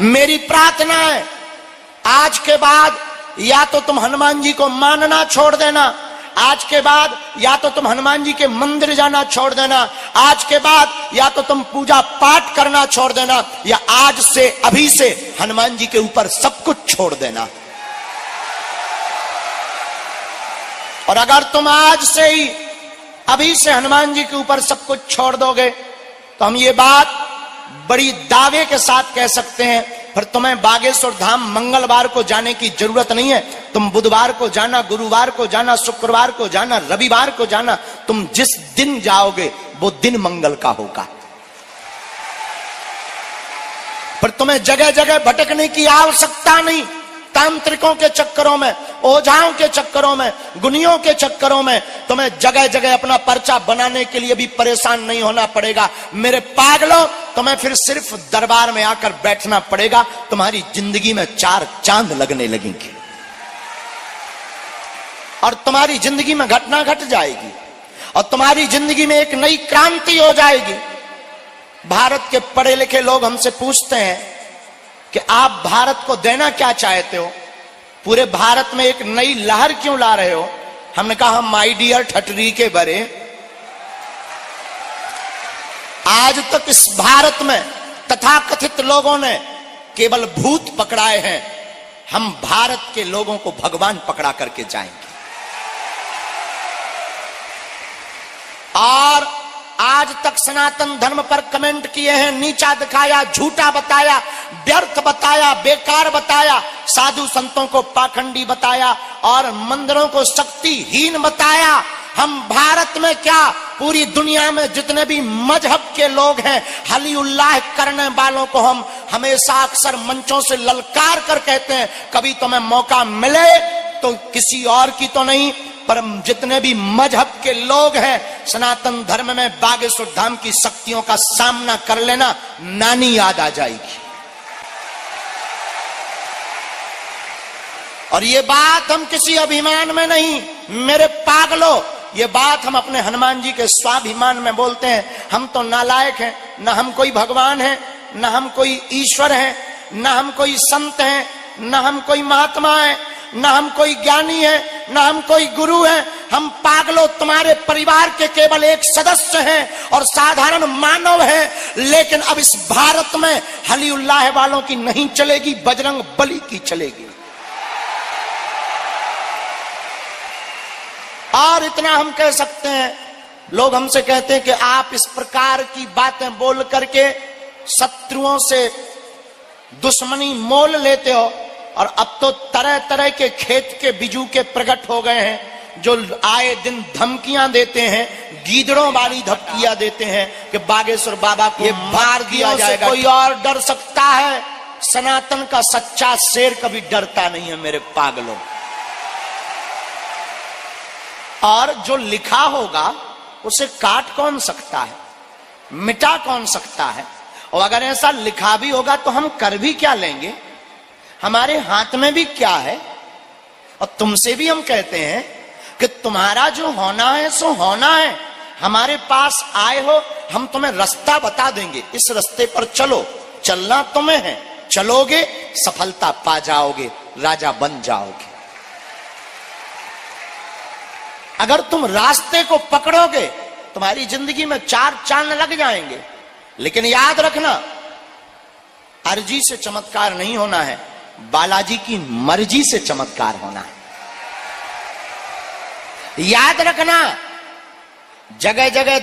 मेरी प्रार्थना है आज के बाद या तो तुम हनुमान जी को मानना छोड़ देना, आज के बाद या तो तुम हनुमान जी के मंदिर जाना छोड़ देना, आज के बाद या तो तुम पूजा पाठ करना छोड़ देना, या आज से अभी से हनुमान जी के ऊपर सब कुछ छोड़ देना। और अगर तुम आज से ही अभी से हनुमान जी के ऊपर सब कुछ छोड़ दोगे तो हम ये बात बड़ी दावे के साथ कह सकते हैं, फिर तुम्हें बागेश्वर धाम मंगलवार को जाने की जरूरत नहीं है। तुम बुधवार को जाना, गुरुवार को जाना, शुक्रवार को जाना, रविवार को जाना, तुम जिस दिन जाओगे वो दिन मंगल का होगा। पर तुम्हें जगह जगह भटकने की आवश्यकता नहीं। तांत्रिकों के चक्करों में, ओझाओं के चक्करों में, गुनियों के चक्करों में तुम्हें जगह जगह अपना पर्चा बनाने के लिए भी परेशान नहीं होना पड़ेगा। मेरे पागलों, तुम्हें फिर सिर्फ दरबार में आकर बैठना पड़ेगा, तुम्हारी जिंदगी में 4 चांद लगने लगेंगे और तुम्हारी जिंदगी में घटना घट जाएगी और तुम्हारी जिंदगी में एक नई क्रांति हो जाएगी। भारत के पढ़े लिखे लोग हमसे पूछते हैं कि आप भारत को देना क्या चाहते हो, पूरे भारत में एक नई लहर क्यों ला रहे हो? हमने कहा माय डियर ठटरी के बरे, आज तक इस भारत में तथाकथित लोगों ने केवल भूत पकड़ाए हैं, हम भारत के लोगों को भगवान पकड़ा करके जाएंगे। और आज तक सनातन धर्म पर कमेंट किए हैं, नीचा दिखाया, झूठा बताया, व्यर्थ बताया, बेकार बताया, साधु संतों को पाखंडी बताया और मंदिरों को शक्तिहीन बताया। हम भारत में क्या, पूरी दुनिया में जितने भी मजहब के लोग हैं, हली उल्लाह करने वालों को हम हमेशा अक्सर मंचों से ललकार कर कहते हैं, कभी तुम्हें मौका मिले तो किसी और की तो नहीं, पर जितने भी मजहब के लोग हैं सनातन धर्म में बागेश्वर धाम की शक्तियों का सामना कर लेना, नानी याद आ जाएगी। और ये बात हम किसी अभिमान में नहीं, मेरे पागलों, ये बात हम अपने हनुमान जी के स्वाभिमान में बोलते हैं। हम तो नालायक हैं, न हम कोई भगवान है, न हम कोई ईश्वर है, न हम कोई संत हैं, न हम कोई महात्मा है, न हम कोई ज्ञानी है, न हम कोई गुरु है। हम पागलों तुम्हारे परिवार के केवल एक सदस्य हैं और साधारण मानव हैं। लेकिन अब इस भारत में हली उल्लाह वालों की नहीं चलेगी, बजरंग बली की चलेगी। और इतना हम कह सकते हैं, लोग हमसे कहते हैं कि आप इस प्रकार की बातें बोल करके शत्रुओं से दुश्मनी मोल लेते हो, और अब तो तरह तरह के खेत के बिजू के प्रकट हो गए हैं जो आए दिन धमकियां देते हैं, गीदड़ों वाली धमकियां देते हैं कि बागेश्वर बाबा को मार दिया जाएगा। कोई और डर सकता है? सनातन का सच्चा शेर कभी डरता नहीं है मेरे पागलों। और जो लिखा होगा उसे काट कौन सकता है, मिटा कौन सकता है? और अगर ऐसा लिखा भी होगा तो हम कर भी क्या लेंगे? हमारे हाथ में भी क्या है? और तुमसे भी हम कहते हैं कि तुम्हारा जो होना है सो होना है। हमारे पास आए हो, हम तुम्हें रास्ता बता देंगे, इस रास्ते पर चलो, चलना तुम्हें है, चलोगे सफलता पा जाओगे, राजा बन जाओगे। अगर तुम रास्ते को पकड़ोगे तुम्हारी जिंदगी में 4 चांद लग जाएंगे। लेकिन याद रखना, अर्जी से चमत्कार नहीं होना है, बालाजी की मर्जी से चमत्कार होना है। याद रखना, जगह जगह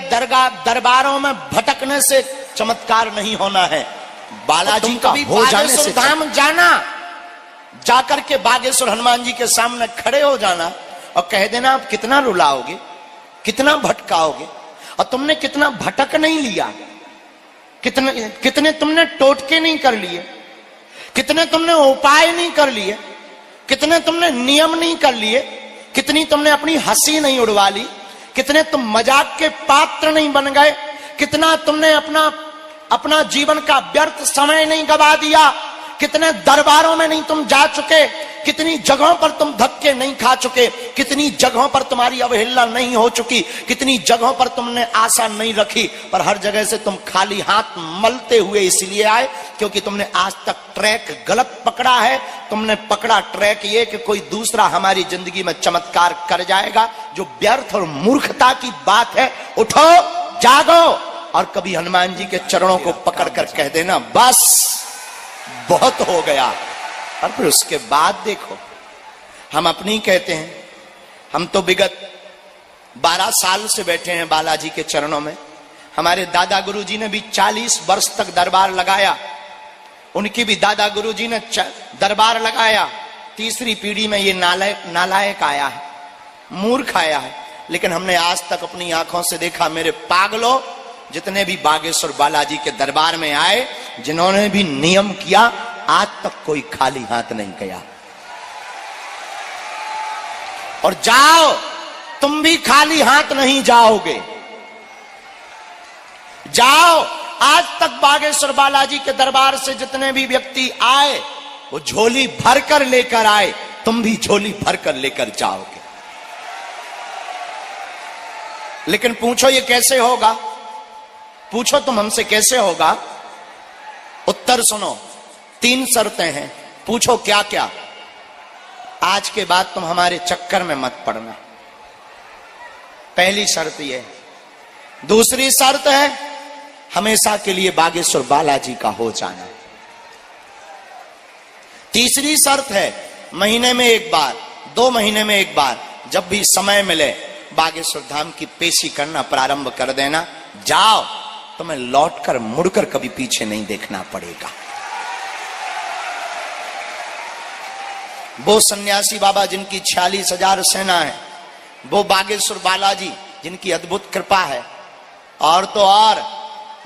दरबारों में भटकने से चमत्कार नहीं होना है, बालाजी का हो जाने से। धाम जाना, जाकर के बागेश्वर हनुमान जी के सामने खड़े हो जाना और कह देना आप कितना रुलाओगे, कितना भटकाओगे, और तुमने कितना भटक नहीं लिया, कितने तुमने टोटके नहीं कर लिए, कितने तुमने उपाय नहीं कर लिए, कितने तुमने नियम नहीं कर लिए, कितनी तुमने अपनी हंसी नहीं उड़वा ली, कितने तुम मजाक के पात्र नहीं बन गए, कितना तुमने अपना जीवन का व्यर्थ समय नहीं गवा दिया, कितने दरबारों में नहीं तुम जा चुके, कितनी जगहों पर तुम धक्के नहीं खा चुके, कितनी जगहों पर तुम्हारी अवहेलना नहीं हो चुकी, कितनी जगहों पर तुमने आशा नहीं रखी, पर हर जगह से तुम खाली हाथ मलते हुए इसलिए आए क्योंकि तुमने आज तक ट्रैक गलत पकड़ा है। तुमने पकड़ा ट्रैक ये कि कोई दूसरा हमारी जिंदगी में चमत्कार कर जाएगा, जो व्यर्थ और मूर्खता की बात है। उठो, जागो और कभी हनुमान जी के चरणों को पकड़कर कह देना बस बहुत हो गया। और फिर उसके बाद देखो, हम अपनी कहते हैं, हम तो विगत 12 साल से बैठे हैं बालाजी के चरणों में। हमारे दादा गुरुजी ने भी 40 वर्ष तक दरबार लगाया, उनकी भी दादा गुरुजी ने दरबार लगाया। तीसरी पीढ़ी में ये नालायक आया है, मूर्ख आया है, लेकिन हमने आज तक अपनी आंखों से देखा। मेरे पागलों, जितने भी बागेश्वर बालाजी के दरबार में आए, जिन्होंने भी नियम किया, आज तक कोई खाली हाथ नहीं गया। और जाओ, तुम भी खाली हाथ नहीं जाओगे। जाओ, आज तक बागेश्वर बालाजी के दरबार से जितने भी व्यक्ति आए, वो झोली भरकर लेकर आए, तुम भी झोली भरकर लेकर जाओगे। लेकिन पूछो ये कैसे होगा? पूछो तुम हमसे कैसे होगा? उत्तर सुनो, 3 शर्तें हैं। पूछो क्या क्या? आज के बाद तुम हमारे चक्कर में मत पड़ना, पहली शर्त ये। दूसरी शर्त है हमेशा के लिए बागेश्वर बालाजी का हो जाना। तीसरी शर्त है महीने में एक बार, 2 महीने में एक बार, जब भी समय मिले बागेश्वर धाम की पेशी करना प्रारंभ कर देना। जाओ, तुम्हें लौटकर मुड़कर कभी पीछे नहीं देखना पड़ेगा। वो सन्यासी बाबा जिनकी 46,000 सेना है, वो बागेश्वर बालाजी जिनकी अद्भुत कृपा है। और तो और,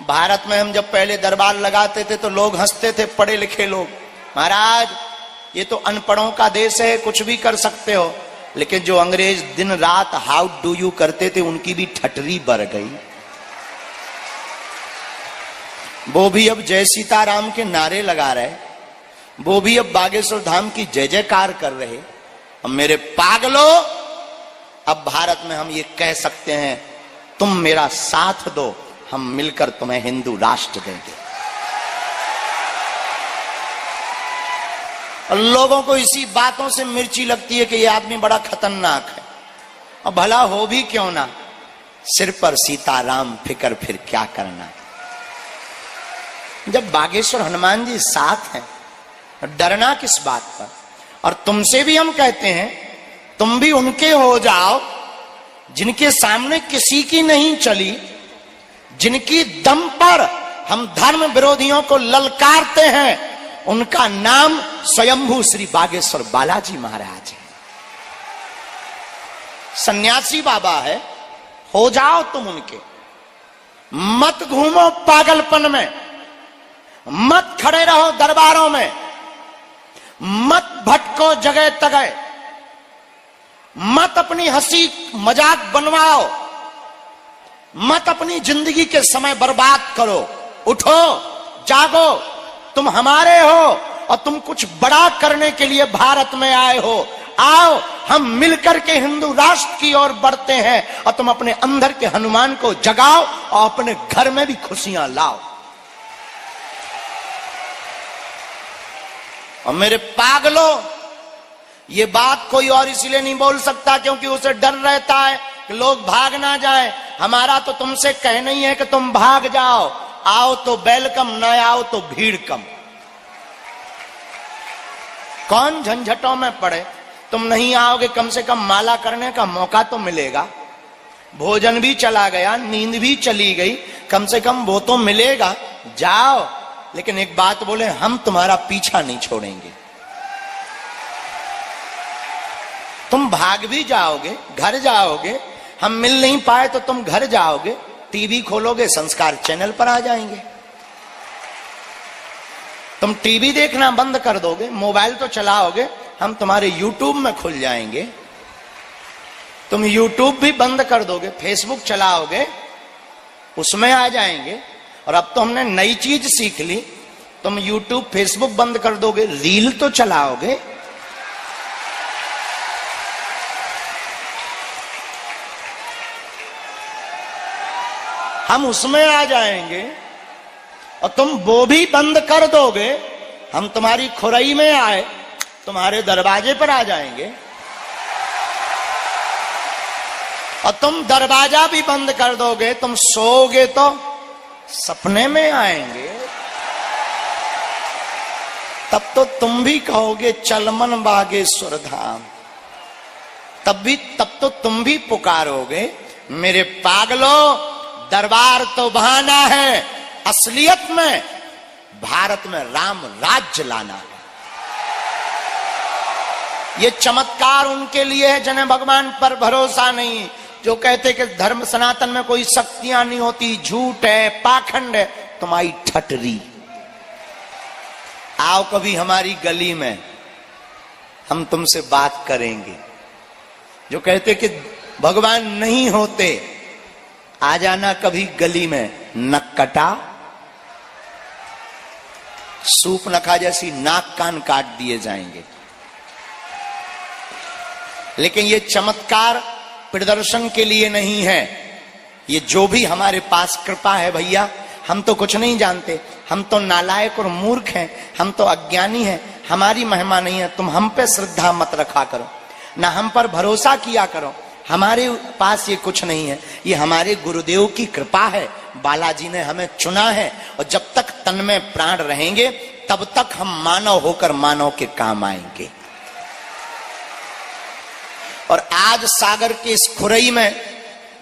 भारत में हम जब पहले दरबार लगाते थे तो लोग हंसते थे, पढ़े लिखे लोग, महाराज ये तो अनपढ़ों का देश है, कुछ भी कर सकते हो। लेकिन जो अंग्रेज दिन रात हाउ डू यू करते थे, उनकी भी ठटरी बढ़ गई। वो भी अब जय सीताराम के नारे लगा रहे, वो भी अब बागेश्वर धाम की जय जयकार कर रहे। अब मेरे पागलों, अब भारत में हम ये कह सकते हैं, तुम मेरा साथ दो, हम मिलकर तुम्हें हिंदू राष्ट्र देंगे। और लोगों को इसी बातों से मिर्ची लगती है कि ये आदमी बड़ा खतरनाक है। और भला हो भी क्यों ना, सिर पर सीताराम, फिकर फिर क्या करना। जब बागेश्वर हनुमान जी साथ हैं, डरना किस बात पर। और तुमसे भी हम कहते हैं, तुम भी उनके हो जाओ जिनके सामने किसी की नहीं चली, जिनकी दम पर हम धर्म विरोधियों को ललकारते हैं। उनका नाम स्वयंभू श्री बागेश्वर बालाजी महाराज है। सन्यासी बाबा है, हो जाओ तुम उनके। मत घूमो पागलपन में, मत खड़े रहो दरबारों में, मत भटको जगह तगह, मत अपनी हंसी मजाक बनवाओ, मत अपनी जिंदगी के समय बर्बाद करो। उठो, जागो, तुम हमारे हो और तुम कुछ बड़ा करने के लिए भारत में आए हो। आओ, हम मिलकर के हिंदू राष्ट्र की ओर बढ़ते हैं और तुम अपने अंदर के हनुमान को जगाओ और अपने घर में भी खुशियां लाओ। और मेरे पागलों, ये बात कोई और इसलिए नहीं बोल सकता क्योंकि उसे डर रहता है कि लोग भाग ना जाएं। हमारा तो तुमसे कहना ही है कि तुम भाग जाओ। आओ तो वेलकम, न आओ तो भीड़ कम। कौन झंझटों में पड़े। तुम नहीं आओगे, कम से कम माला करने का मौका तो मिलेगा। भोजन भी चला गया, नींद भी चली गई, कम से कम वो तो मिलेगा। जाओ, लेकिन एक बात बोले, हम तुम्हारा पीछा नहीं छोड़ेंगे। तुम भाग भी जाओगे, घर जाओगे, हम मिल नहीं पाए तो तुम घर जाओगे, टीवी खोलोगे, संस्कार चैनल पर आ जाएंगे। तुम टीवी देखना बंद कर दोगे, मोबाइल तो चलाओगे, हम तुम्हारे यूट्यूब में खुल जाएंगे। तुम यूट्यूब भी बंद कर दोगे, फेसबुक चलाओगे, उसमें आ जाएंगे। और अब तो हमने नई चीज सीख ली, तुम यूट्यूब फेसबुक बंद कर दोगे, रील तो चलाओगे। हम उसमें आ जाएंगे और तुम वो भी बंद कर दोगे, हम तुम्हारी खुरई में आए, तुम्हारे दरवाजे पर आ जाएंगे और तुम दरवाजा भी बंद कर दोगे, तुम सोओगे तो सपने में आएंगे। तब तो तुम भी कहोगे चल मन बागेश्वर धाम, तब तो तुम भी पुकारोगे मेरे पागलों, दरबार तो बहाना है, असलियत में भारत में राम राज्य लाना है। ये चमत्कार उनके लिए है जिन्हें भगवान पर भरोसा नहीं, जो कहते कि धर्म सनातन में कोई शक्तियां नहीं होती, झूठ है, पाखंड है, तुम्हारी ठटरी। आओ कभी हमारी गली में, हम तुमसे बात करेंगे। जो कहते कि भगवान नहीं होते, आ जाना कभी गली में, नक्कटा सूप नखा जैसी नाक कान काट दिए जाएंगे। लेकिन ये चमत्कार प्रदर्शन के लिए नहीं है, ये जो भी हमारे पास कृपा है भैया, हम तो कुछ नहीं जानते, हम तो नालायक और मूर्ख हैं, हम तो अज्ञानी हैं, हमारी महिमा नहीं है। तुम हम पे श्रद्धा मत रखा करो, ना हम पर भरोसा किया करो, हमारे पास ये कुछ नहीं है, ये हमारे गुरुदेव की कृपा है। बालाजी ने हमें चुना है और जब तक तन में प्राण रहेंगे तब तक हम मानव होकर मानव के काम आएंगे। और आज सागर के इस खुरई में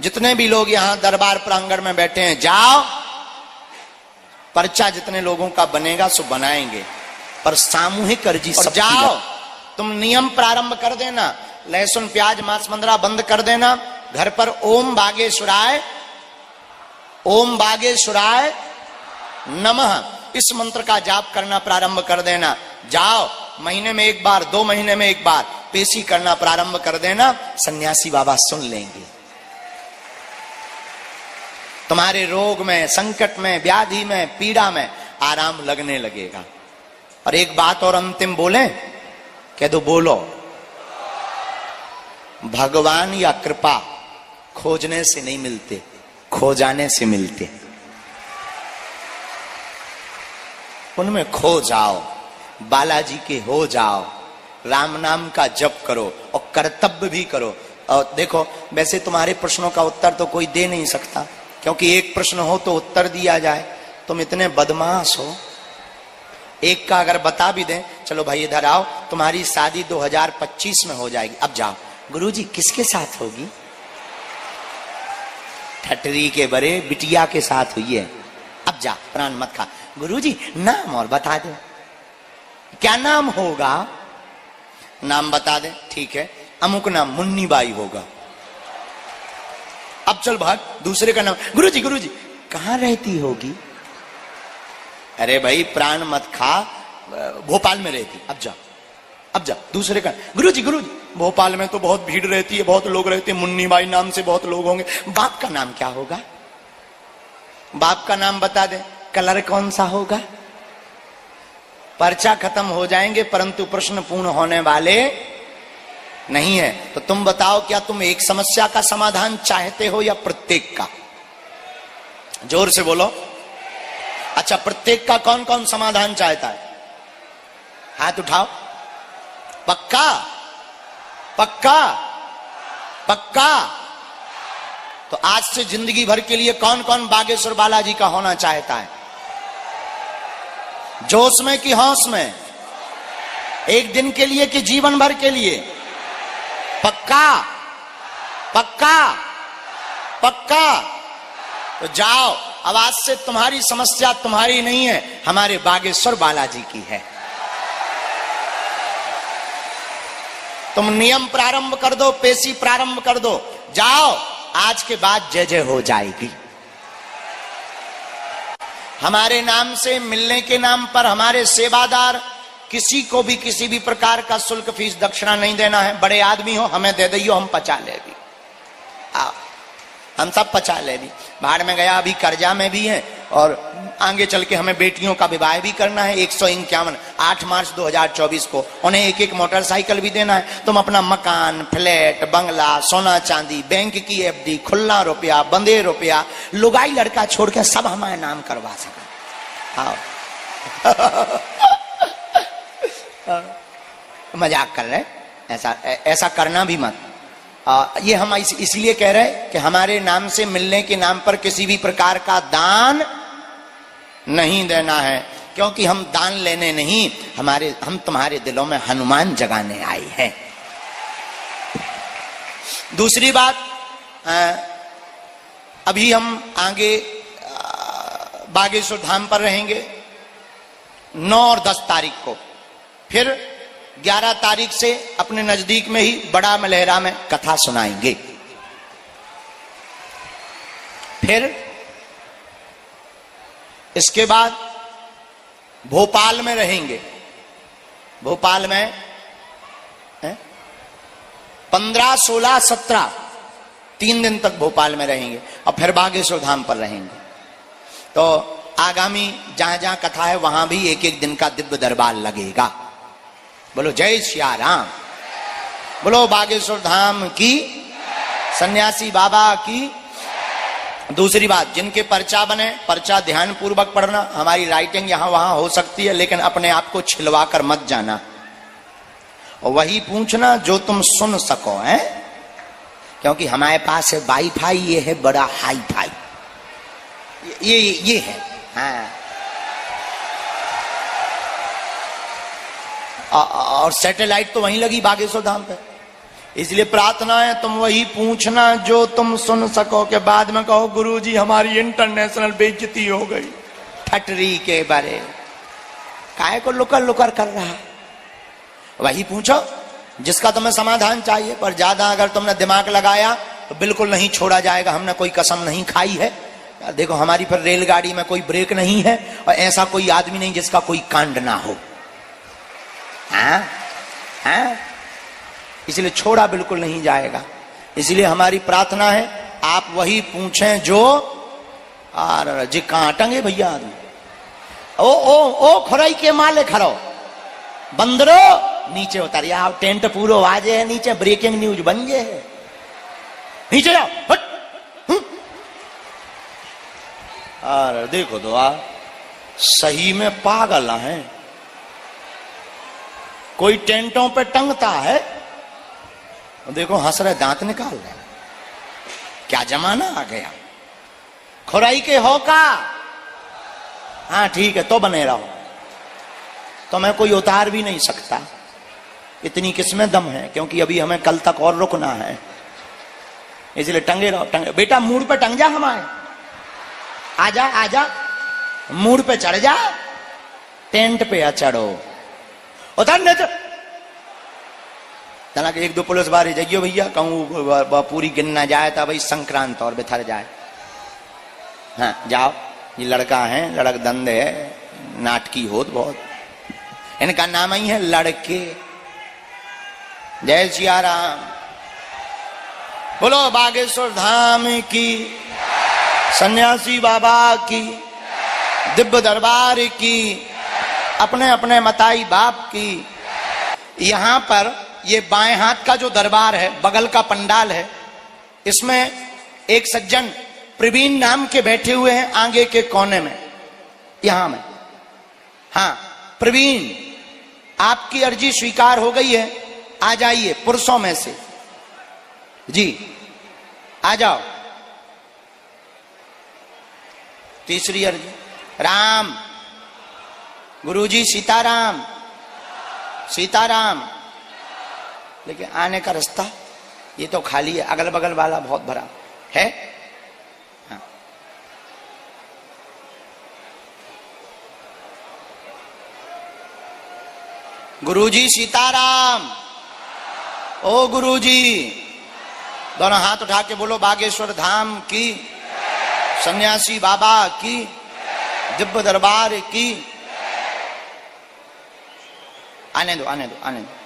जितने भी लोग यहां दरबार प्रांगण में बैठे हैं, जाओ, पर्चा जितने लोगों का बनेगा सो बनाएंगे, पर सामूहिक अर्जी सब जाओ। तुम नियम प्रारंभ कर देना, लहसुन प्याज मांस मंदरा बंद कर देना, घर पर ओम बागेश्वराय, ओम बागेश्वराय नमः इस मंत्र का जाप करना प्रारंभ कर देना। जाओ, महीने में एक बार, 2 महीने में एक बार पेशी करना प्रारंभ कर देना, सन्यासी बाबा सुन लेंगे। तुम्हारे रोग में, संकट में, व्याधि में, पीड़ा में आराम लगने लगेगा। और एक बात और अंतिम बोले, कह दो, बोलो। भगवान या कृपा खोजने से नहीं मिलते, खो जाने से मिलते। उनमें खो जाओ, बालाजी के हो जाओ, राम नाम का जप करो और कर्तव्य भी करो। और देखो, वैसे तुम्हारे प्रश्नों का उत्तर तो कोई दे नहीं सकता, क्योंकि एक प्रश्न हो तो उत्तर दिया जाए। तुम इतने बदमाश हो, एक का अगर बता भी दें, चलो भाई इधर आओ, तुम्हारी शादी 2025 में हो जाएगी, अब जाओ। गुरुजी किसके साथ होगी? ठटरी के बड़े बिटिया के साथ हुई है, अब जा, प्राण मत खा। गुरुजी नाम और बता दो, क्या नाम होगा? नाम बता दे, ठीक है, अमुक नाम मुन्नी बाई होगा। अब चल भाग, दूसरे का नाम। गुरुजी गुरुजी कहां रहती होगी? अरे भाई प्राण मत खा, भोपाल में रहती, अब जा, अब जा। दूसरे का, गुरुजी गुरुजी भोपाल में तो बहुत भीड़ रहती है, बहुत लोग रहते हैं, मुन्नी बाई नाम से बहुत लोग होंगे। बाप का नाम क्या होगा? बाप का नाम बता दे, कलर कौन सा होगा? पर्चा खत्म हो जाएंगे, परंतु प्रश्न पूर्ण होने वाले नहीं है। तो तुम बताओ, क्या तुम एक समस्या का समाधान चाहते हो या प्रत्येक का? जोर से बोलो। अच्छा, प्रत्येक का कौन कौन समाधान चाहता है? हाथ उठाओ। पक्का? पक्का? पक्का? तो आज से जिंदगी भर के लिए कौन कौन बागेश्वर बालाजी का होना चाहता है? जोश में कि होश में? एक दिन के लिए कि जीवन भर के लिए? पक्का? पक्का? पक्का? तो जाओ, अब आज से तुम्हारी समस्या तुम्हारी नहीं है, हमारे बागेश्वर बालाजी की है। तुम नियम प्रारंभ कर दो, पेशी प्रारंभ कर दो, जाओ, आज के बाद जय जय हो जाएगी। हमारे नाम से मिलने के नाम पर हमारे सेवादार, किसी को भी किसी भी प्रकार का शुल्क फीस दक्षिणा नहीं देना है। बड़े आदमी हो, हमें दे दियो, हम पचा लेगी। आओ, हम सब पचा ले भी। बाहर में गया, अभी कर्जा में भी है और आगे चल के हमें बेटियों का विवाह भी करना है। 151 8 मार्च 2024 को उन्हें एक एक मोटरसाइकिल भी देना है। तुम अपना मकान, फ्लैट, बंगला, सोना चांदी, बैंक की एफडी, खुला रुपया, बंदे रुपया, लुगाई लड़का छोड़ के सब हमारे नाम करवा सका। हाँ मजाक कर रहे, ऐसा करना भी मत। ये हम इसलिए कह रहे हैं कि हमारे नाम से मिलने के नाम पर किसी भी प्रकार का दान नहीं देना है, क्योंकि हम दान लेने नहीं, हम तुम्हारे दिलों में हनुमान जगाने आए हैं। दूसरी बात, अभी हम आगे बागेश्वर धाम पर रहेंगे 9 और 10 तारीख को। फिर 11 तारीख से अपने नजदीक में ही बड़ा मलहरा में कथा सुनाएंगे। फिर इसके बाद भोपाल में रहेंगे। भोपाल में 15, 16, 17 3 दिन तक भोपाल में रहेंगे और फिर बागेश्वर धाम पर रहेंगे। तो आगामी जहां जहां कथा है वहां भी एक एक दिन का दिव्य दरबार लगेगा। बोलो जय सिया राम, बोलो बागेश्वर धाम की, सन्यासी बाबा की। दूसरी बात, जिनके पर्चा बने, पर्चा ध्यान पूर्वक पढ़ना। हमारी राइटिंग यहां वहां हो सकती है, लेकिन अपने आप को छिलवा कर मत जाना और वही पूछना जो तुम सुन सको, है? क्योंकि हमारे पास है वाईफाई, ये है बड़ा हाई फाई, ये है। हाँ, और सैटेलाइट तो वहीं लगी बागेश्वर धाम पे, इसलिए प्रार्थना है तुम वही पूछना जो तुम सुन सको, के बाद में कहो गुरुजी हमारी इंटरनेशनल बेइज्जती हो गई। ठटरी के बारे काहे को लुकर लुकर कर रहा है, वही पूछो जिसका तुम्हें समाधान चाहिए। पर ज्यादा अगर तुमने दिमाग लगाया तो बिल्कुल नहीं छोड़ा जाएगा। हमने कोई कसम नहीं खाई है। देखो हमारी फिर रेलगाड़ी में कोई ब्रेक नहीं है और ऐसा कोई आदमी नहीं जिसका कोई कांड ना हो। हाँ हाँ, इसलिए छोड़ा बिल्कुल नहीं जाएगा। इसलिए हमारी प्रार्थना है आप वही पूछें जो जी कहां टंगे भैया आदमी। ओ खुराई के माले खड़ो, बंदरो नीचे उतर आओ, टेंट पूरो आजे है नीचे, ब्रेकिंग न्यूज बन गए है, नीचे जाओ। हट। अरे देखो तो सही में पागल है। कोई टेंटों पे टंगता है, देखो हंस रहे, दांत निकाल रहे। क्या जमाना आ गया। खुराई के हो का, हाँ ठीक है तो बने रहो, तो मैं कोई उतार भी नहीं सकता। इतनी किस्में दम है, क्योंकि अभी हमें कल तक और रुकना है, इसलिए टंगे रहो। टंगे बेटा, मूड पे टंग जा, हमारे आजा आजा, मूड पे चढ़ जा, टेंट पे चढ़ो, उतर नहीं तो तना के 1-2 पुलिस बार जाइयो भैया, कहूँ पूरी गिनना जाए था भाई, संक्रांत और बिथर जाए। हाँ जाओ, ये लड़का है, लड़क दंद है, नाटकी होत बहुत, इनका नाम ही है लड़के। जय सिया राम, बोलो बागेश्वर धाम की, सन्यासी बाबा की, दिव्य दरबार की, अपने अपने मताई बाप की। यहां पर ये बाएं हाथ का जो दरबार है, बगल का पंडाल है, इसमें एक सज्जन प्रवीण नाम के बैठे हुए हैं आगे के कोने में, यहां में। हाँ प्रवीण, आपकी अर्जी स्वीकार हो गई है, आ जाइए पुरुषों में से जी, आ जाओ। तीसरी अर्जी, राम गुरुजी, सीताराम सीताराम। लेकिन आने का रास्ता ये तो खाली है, अगल बगल वाला बहुत भरा है। हाँ। गुरुजी सीताराम, ओ गुरुजी, दोनों हाथ उठा के बोलो बागेश्वर धाम की, सन्यासी बाबा की, दिव्य दरबार की। आने दो आने दो आने दो।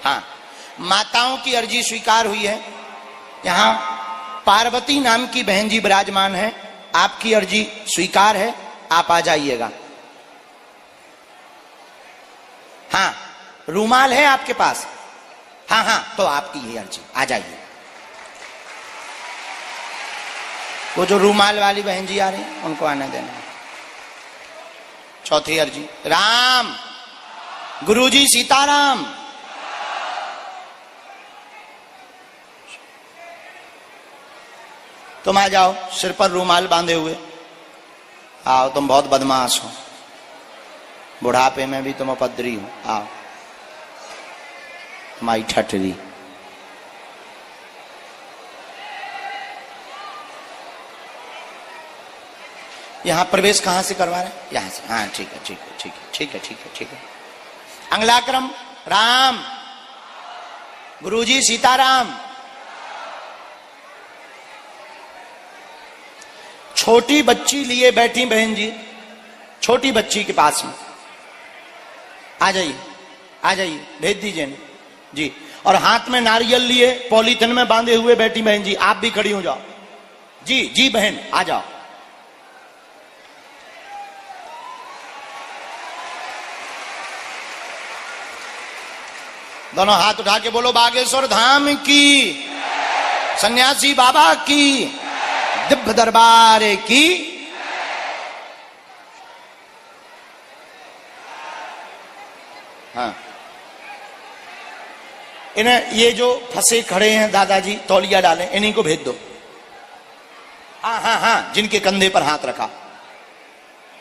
हाँ, माताओं की अर्जी स्वीकार हुई है। यहां पार्वती नाम की बहन जी विराजमान है, आपकी अर्जी स्वीकार है, आप आ जाइएगा। हाँ, रूमाल है आपके पास? हाँ हाँ, तो आपकी ही अर्जी, आ जाइए। वो जो रूमाल वाली बहन जी आ रही है उनको आने देना। चौथी अर्जी, राम गुरुजी सीताराम। तुम आ जाओ, सिर पर रूमाल बांधे हुए आओ, तुम बहुत बदमाश हो, बुढ़ापे में भी तुम उपद्री हो, आओ तुम्हारी ठटरी। यहां प्रवेश कहां से करवा रहे हैं? यहां से, हाँ ठीक है ठीक है ठीक है ठीक है ठीक है ठीक है। अंगलाक्रम, राम गुरुजी सीताराम। छोटी बच्ची लिए बैठी बहन जी, छोटी बच्ची के पास में आ जाइए, आ जाइए, भेज दीजिए ना जी। और हाथ में नारियल लिए पॉलीथिन में बांधे हुए बैठी बहन जी, आप भी खड़ी हो जाओ जी। जी बहन आ जाओ। दोनों हाथ उठा के बोलो बागेश्वर धाम की, सन्यासी बाबा की, दिव्य दरबार की। हाँ, इन्हें ये जो फंसे खड़े हैं दादाजी, तौलिया डालें, इन्हीं को भेज दो। हाँ हाँ हाँ, जिनके कंधे पर हाथ रखा,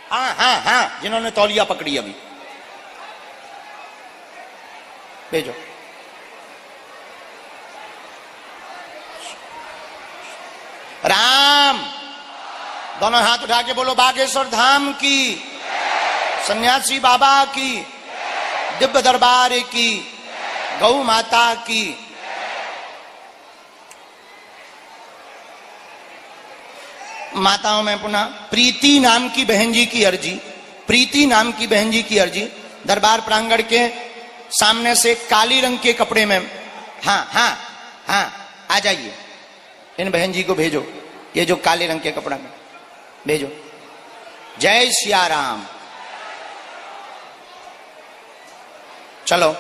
हाँ हाँ हाँ, जिन्होंने तौलिया पकड़ी अभी, भेजो। राम, दोनों हाथ उठा के बोलो बागेश्वर धाम की, सन्यासी बाबा की, दिव्य दरबार की, गौ माता की। माताओं में पुनः प्रीति नाम की बहन जी की अर्जी, प्रीति नाम की बहन जी की अर्जी, दरबार प्रांगण के सामने से काली रंग के कपड़े में। हाँ हाँ हाँ, आ जाइए, इन बहन जी को भेजो, ये जो काले रंग के कपड़ा में भेजो। जय सिया राम। चलो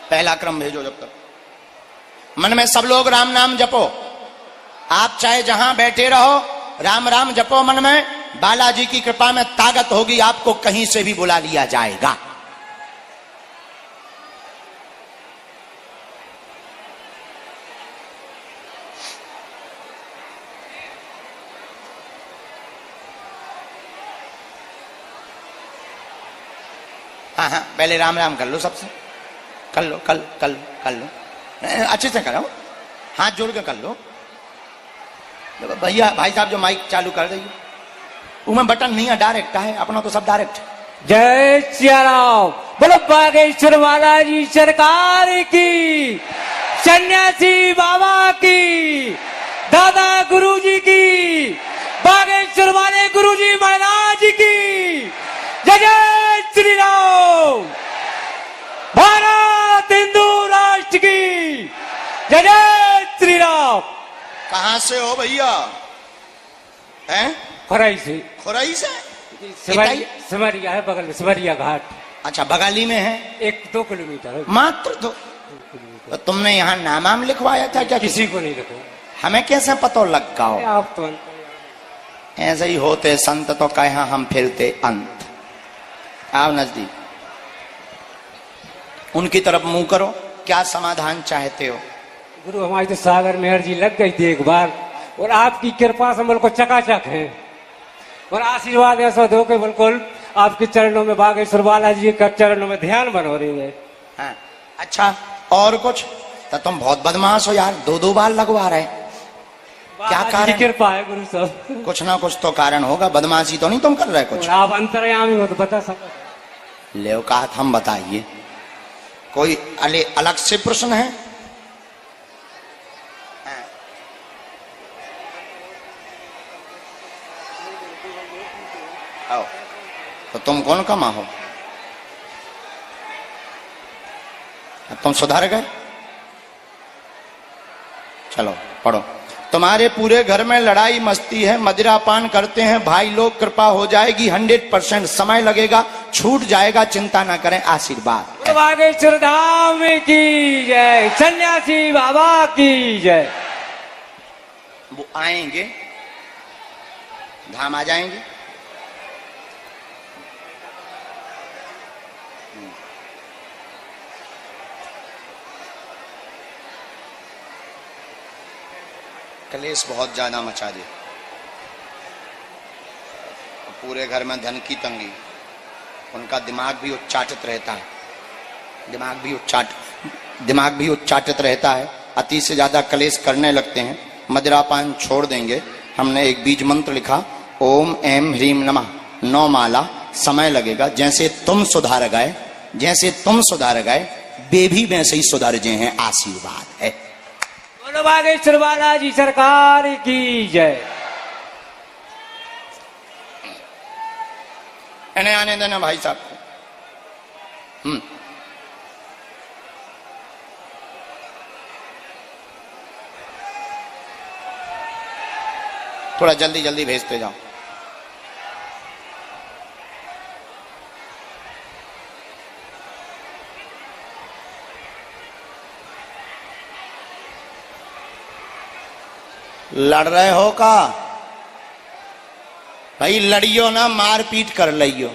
पहला क्रम भेजो। जब तक मन में सब लोग राम नाम जपो, आप चाहे जहां बैठे रहो, राम राम जपो मन में। बालाजी की कृपा में ताकत होगी, आपको कहीं से भी बुला लिया जाएगा। हाँ हाँ, पहले राम राम कर लो सबसे, कर लो कर कर कर लो, अच्छे से करो, हाथ जोड़ के कर लो। भैया भाई साहब जो माइक चालू कर दीजिए, उसमें बटन नहीं है, डायरेक्ट है, अपना तो सब डायरेक्ट। जय सिया राम, बोलो बागेश्वर बालाजी सरकार की, सन्यासी बाबा की, दादा गुरुजी की, बागेश्वर वाले गुरुजी महाराज की। जय जय श्री राम। भारत हिंदू राष्ट्र की जय जय श्री राम। कहां से हो भैया? हैं? खोराई से। खोराई से? सिमरिया है बगल में, सिमरिया घाट। अच्छा, बगाली में है? 1-2 किलोमीटर मात्र 2। तो तुमने यहाँ नाम लिखवाया था क्या? किसी को नहीं लिखा। हमें कैसे पता लग गया? आप तो ऐसे ही होते संत तो कहा हम फिरते अंत। आओ नजदीक, उनकी तरफ मुंह करो, क्या समाधान चाहते हो? गुरु हमारी तो सागर मेहर जी लग गई थी एक बार, और आपकी कृपा से बिल्कुल चकाचक है, और आशीर्वाद ऐसा दो कि बिल्कुल आपके चरणों में, बागेश्वर बालाजी के चरणों में ध्यान बन हो रही है। हाँ, अच्छा और कुछ? तो तुम बहुत बदमाश हो यार, 2-2 बार लगवा रहे। क्या कारण? कृपा है गुरु साहब। कुछ ना कुछ तो कारण होगा, बदमाशी तो नहीं तुम कर रहे कुछ? आप अंतर्यामी हो तो बता सकते। ले कहा हम बताइए, कोई अलग से प्रश्न है? आओ, तो तुम कौन कमा हो? अब तुम सुधर गए। चलो पढ़ो। तुम्हारे पूरे घर में लड़ाई मस्ती है, मदिरा पान करते हैं भाई लोग, कृपा हो जाएगी 100%, समय लगेगा, छूट जाएगा, चिंता ना करें, आशीर्वाद। बागेश्वर धाम की जय, सन्यासी बाबा की जय। वो आएंगे, धाम आ जाएंगे। कलेश बहुत ज्यादा मचा दिया, पूरे घर में धन की तंगी, उनका दिमाग भी उच्चाटित रहता है, दिमाग भी उच्चाटित रहता है, अति से ज्यादा कलेश करने लगते हैं। मदिरापान छोड़ देंगे। हमने एक बीज मंत्र लिखा, ओम एम ह्रीम नमः, 9 माला, समय लगेगा। जैसे तुम सुधार गए वे भी वैसे ही सुधार जे हैं, आशीर्वाद है। बोलो बागेश्वर बालाजी सरकार की जय। इन्हें आने देना भाई साहब को। थोड़ा जल्दी जल्दी भेजते जाओ। लड़ रहे हो का भाई? लड़ियो ना, मारपीट कर लियो।